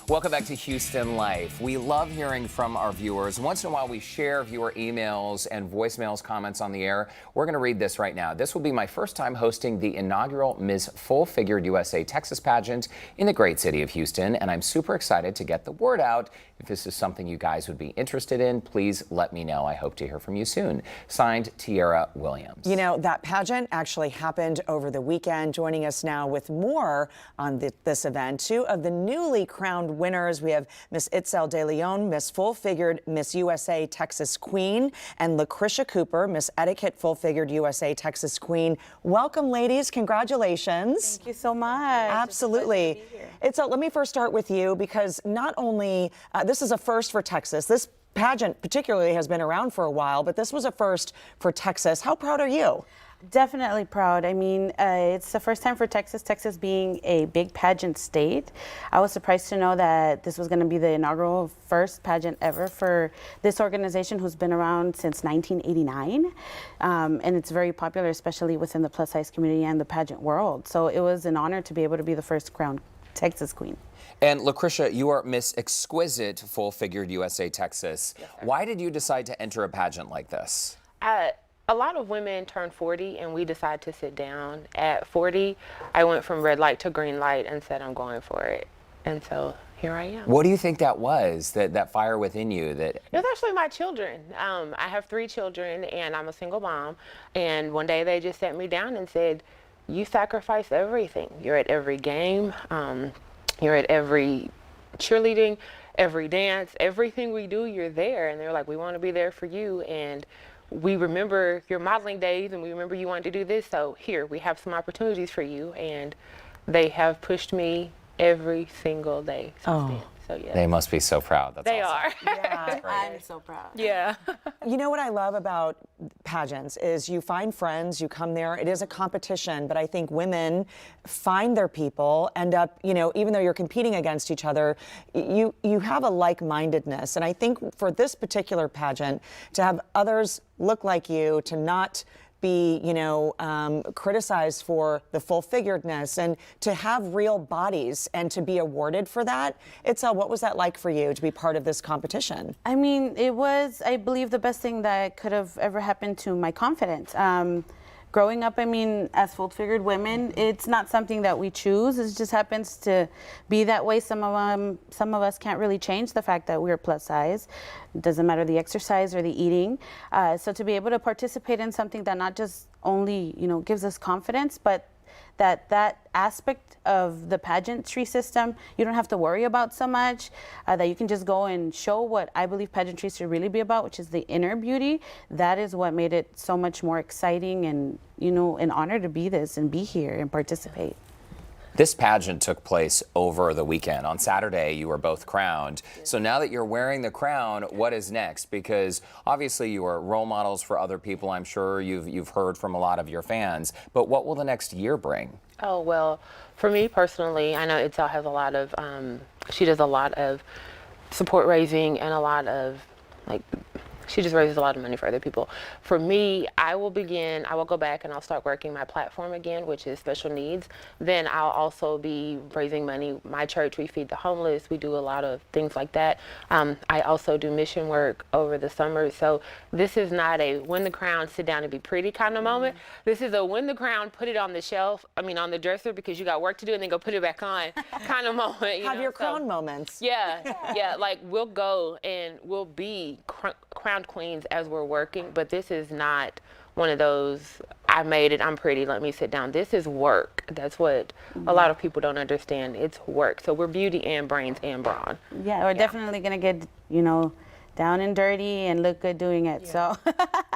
Welcome back to Houston Life. We love hearing from our viewers. Once in a while, we share viewer emails and voicemails, comments on the air. We're going to read this right now. This will be my first time hosting the inaugural Ms. Full Figured USA Texas pageant in the great city of Houston, and I'm super excited to get the word out. If this is something you guys would be interested in, please let me know. I hope to hear from you soon. Signed, Tiara Williams. You know, that pageant actually happened over the weekend. Joining us now with more on this event, two of the newly crowned winners. We have Miss Itzel de Leon, Miss Full Figured Miss USA Texas Queen, and Lakrisha Cooper, Miss Etiquette Full Figured USA Texas Queen. Welcome, ladies. Congratulations. Thank you so much. Absolutely. Itzel, let me first start with you, because not only this is a first for Texas. This pageant particularly has been around for a while, but this was a first for Texas. How proud are you? Definitely proud. I mean, it's the first time for Texas being a big pageant state. I was surprised to know that this was going to be the inaugural first pageant ever for this organization, who's been around since 1989. And it's very popular, especially within the plus size community and the pageant world. So it was an honor to be able to be the first crowned Texas Queen. And Lakrisha, you are Miss Exquisite Full Figured USA Texas. Yes, why did you decide to enter a pageant like this? A lot of women turn 40 and we decide to sit down. At 40, I went from red light to green light and said I'm going for it. And so here I am. What do you think that was, that fire within you? It was actually my children. I have 3 children and I'm a single mom. And one day they just sat me down and said, you sacrifice everything. You're at every game. You're at every cheerleading, every dance, everything we do, you're there. And they're like, we want to be there for you. And we remember your modeling days and we remember you wanted to do this. So here, we have some opportunities for you. And they have pushed me every single day since then. So yeah. They must be so proud. That's they awesome. are. Yeah. I'm so proud. Yeah. You know what I love about pageants is you find friends, you come there, it is a competition, but I think women find their people, end up, you know, even though you're competing against each other, you have a like-mindedness. And I think for this particular pageant, to have others look like you, to not be, you know, criticized for the full-figuredness, and to have real bodies and to be awarded for that. Itzel, what was that like for you to be part of this competition? I mean, it was, I believe, the best thing that could have ever happened to my confidence. Growing up, I mean, as full-figured women, it's not something that we choose. It just happens to be that way. Some of us can't really change the fact that we're plus size. It doesn't matter the exercise or the eating. So to be able to participate in something that not just only, you know, gives us confidence, but that aspect of the pageantry system you don't have to worry about so much, that you can just go and show what I believe pageantry should really be about, which is the inner beauty. That is what made it so much more exciting and, you know, an honor to be this and be here and participate. This pageant took place over the weekend. On Saturday, you were both crowned. So now that you're wearing the crown, what is next? Because obviously you are role models for other people. I'm sure you've heard from a lot of your fans. But what will the next year bring? Oh, well, for me personally, I know Itzel has a lot of, she does a lot of support raising and a lot of, like, she just raises a lot of money for other people. For me, I will go back and I'll start working my platform again, which is special needs. Then I'll also be raising money. My church, we feed the homeless. We do a lot of things like that. I also do mission work over the summer. So this is not a win the crown, sit down and be pretty kind of moment. This is a win the crown, put it on the shelf, on the dresser because you got work to do, and then go put it back on kind of moment. Have your crown moments. Yeah, like we'll go and we'll be crowned queens as we're working, but this is not one of those, I made it, I'm pretty, let me sit down. This is work. That's what a lot of people don't understand. It's work. So we're beauty and brains and brawn. Yeah, we're definitely going to get, you know, down and dirty and look good doing it. Yeah. So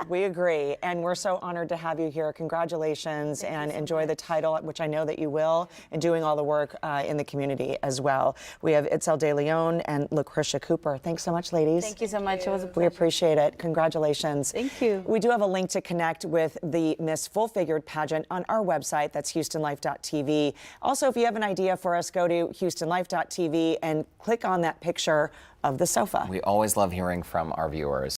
we agree, and we're so honored to have you here. Congratulations, and enjoy the title, which I know that you will, and doing all the work in the community as well. We have Itzel de Leon and Lakrisha Cooper. Thanks so much, ladies. Thank you so much. It was a pleasure. We appreciate it. Congratulations. Thank you. We do have a link to connect with the Miss Full Figured pageant on our website. That's HoustonLife.tv. Also, if you have an idea for us, go to HoustonLife.tv and click on that picture of the sofa. We always love hearing from our viewers.